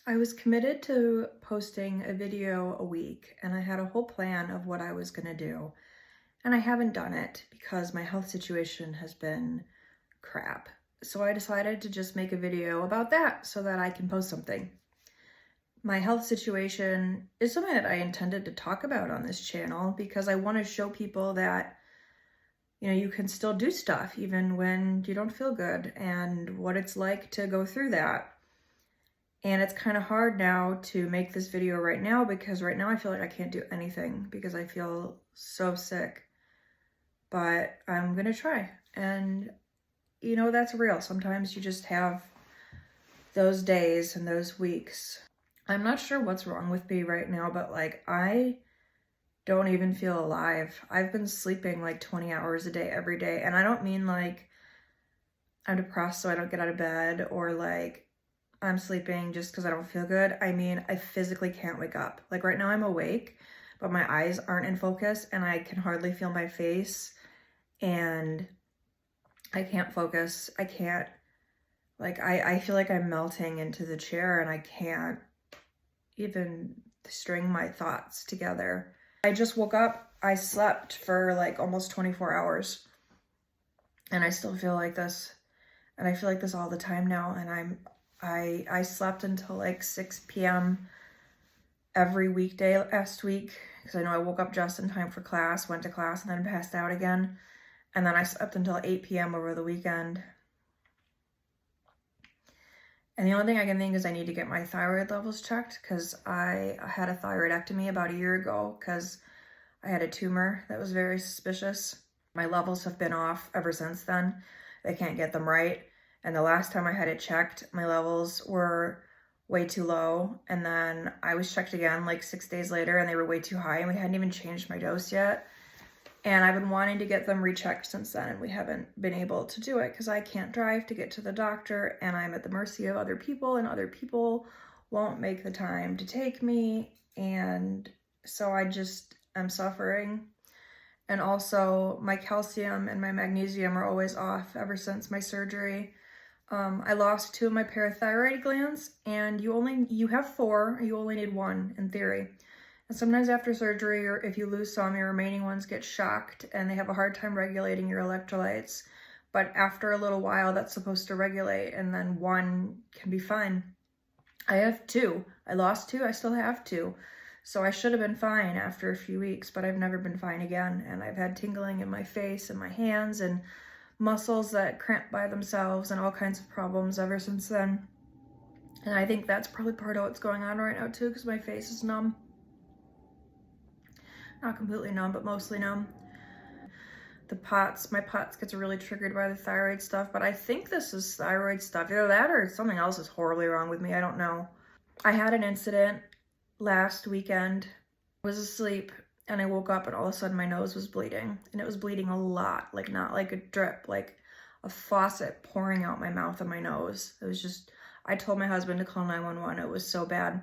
I was committed to posting a video a week, and I had a whole plan of what I was gonna do. And I haven't done it because my health situation has been crap. So I decided to just make a video about that so that I can post something. My health situation is something that I intended to talk about on this channel because I want to show people that, you can still do stuff even when you don't feel good and what it's like to go through that. And it's kind of hard now to make this video right now because right now I feel like I can't do anything because I feel so sick. But I'm gonna try. And that's real. Sometimes you just have those days and those weeks. I'm not sure what's wrong with me right now, but like I don't even feel alive. I've been sleeping like 20 hours a day every day. And I don't mean like I'm depressed so I don't get out of bed or like I'm sleeping just because I don't feel good. I mean, I physically can't wake up. Like right now I'm awake, but my eyes aren't in focus and I can hardly feel my face and I can't focus. I can't, like, I feel like I'm melting into the chair and I can't even string my thoughts together. I just woke up. I slept for like almost 24 hours and I still feel like this. And I feel like this all the time now. And I slept until like 6 p.m. every weekday last week because I know I woke up just in time for class, went to class, and then passed out again. And then I slept until 8 p.m. over the weekend. And the only thing I can think is I need to get my thyroid levels checked because I had a thyroidectomy about a year ago because I had a tumor that was very suspicious. My levels have been off ever since then. They can't get them right. And the last time I had it checked, my levels were way too low. And then I was checked again like 6 days later and they were way too high and we hadn't even changed my dose yet. And I've been wanting to get them rechecked since then and we haven't been able to do it because I can't drive to get to the doctor and I'm at the mercy of other people and other people won't make the time to take me. And so I'm suffering. And also my calcium and my magnesium are always off ever since my surgery. I lost 2 of my parathyroid glands and you have 4, you only need 1 in theory. And sometimes after surgery, or if you lose some, your remaining ones get shocked and they have a hard time regulating your electrolytes. But after a little while, that's supposed to regulate and then 1 can be fine. I have 2. I lost 2, I still have 2. So I should have been fine after a few weeks, but I've never been fine again. And I've had tingling in my face and my hands and muscles that cramp by themselves and all kinds of problems ever since then. And I think that's probably part of what's going on right now too, because my face is numb. Not completely numb, but mostly numb. My POTS gets really triggered by the thyroid stuff, but I think this is thyroid stuff. Either that or something else is horribly wrong with me. I don't know. I had an incident last weekend. I was asleep and I woke up and all of a sudden my nose was bleeding and it was bleeding a lot, like not like a drip, like a faucet pouring out my mouth and my nose. It was just, I told my husband to call 911. It was so bad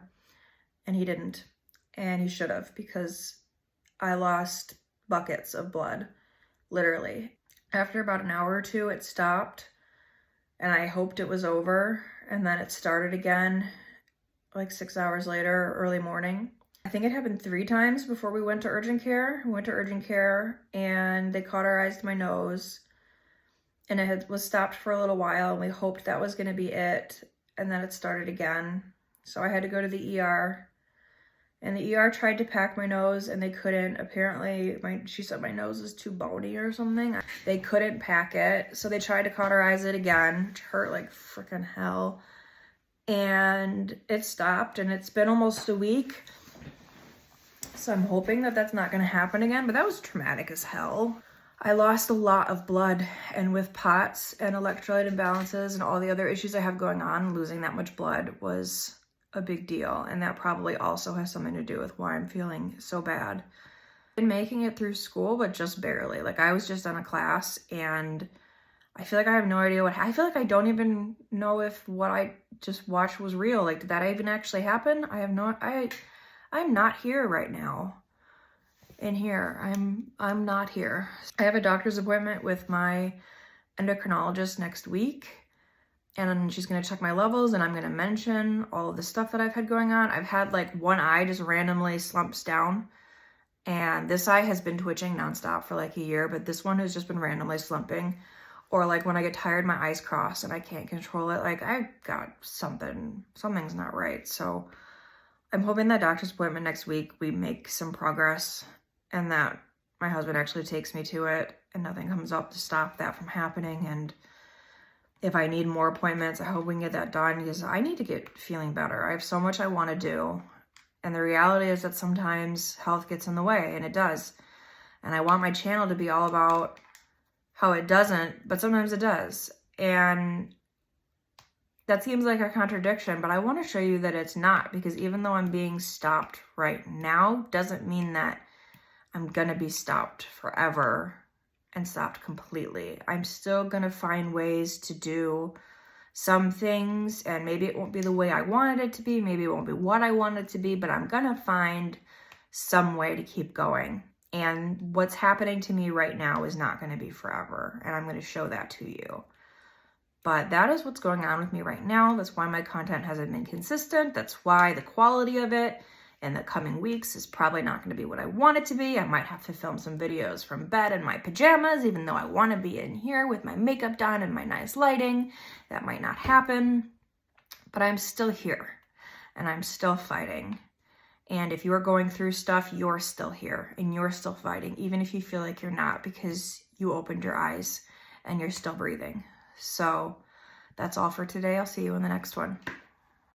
and he didn't, and he should have because I lost buckets of blood, literally. After about an hour or 2, it stopped and I hoped it was over and then it started again like 6 hours later, early morning. I think it happened 3 times before we went to urgent care. We went to urgent care and they cauterized my nose and was stopped for a little while and we hoped that was gonna be it. And then it started again. So I had to go to the ER. And the ER tried to pack my nose and they couldn't. Apparently, she said my nose is too bony or something. They couldn't pack it. So they tried to cauterize it again, which hurt like freaking hell. And it stopped and it's been almost a week. So I'm hoping that that's not gonna happen again, but that was traumatic as hell. I lost a lot of blood, and with POTS and electrolyte imbalances and all the other issues I have going on, losing that much blood was a big deal, and that probably also has something to do with why I'm feeling so bad. I've been making it through school, but just barely. Like I was just on a class and I feel like I have no idea I feel like I don't even know if what I just watched was real. Like, did that even actually happen? I'm not here right now. In here, I'm not here. I have a doctor's appointment with my endocrinologist next week. and she's gonna check my levels, and I'm gonna mention all of the stuff that I've had going on. I've had like one eye just randomly slumps down, and this eye has been twitching nonstop for like a year, but this one has just been randomly slumping. Or like when I get tired, my eyes cross and I can't control it. Like I got something's not right. So I'm hoping that doctor's appointment next week, we make some progress and that my husband actually takes me to it and nothing comes up to stop that from happening. And if I need more appointments, I hope we can get that done because I need to get feeling better. I have so much I want to do. And the reality is that sometimes health gets in the way, and it does. And I want my channel to be all about how it doesn't, but sometimes it does. And that seems like a contradiction, but I want to show you that it's not, because even though I'm being stopped right now, doesn't mean that I'm gonna be stopped forever and stopped completely. I'm still gonna find ways to do some things, and maybe it won't be the way I wanted it to be, maybe it won't be what I wanted it to be, but I'm gonna find some way to keep going. And what's happening to me right now is not going to be forever, and I'm going to show that to you. But that is what's going on with me right now. That's why my content hasn't been consistent. That's why the quality of it in the coming weeks is probably not going to be what I want it to be. I might have to film some videos from bed in my pajamas, even though I want to be in here with my makeup done and my nice lighting. That might not happen, but I'm still here, and I'm still fighting. And if you're going through stuff, you're still here and you're still fighting, even if you feel like you're not, because you opened your eyes and you're still breathing. So that's all for today. I'll see you in the next one.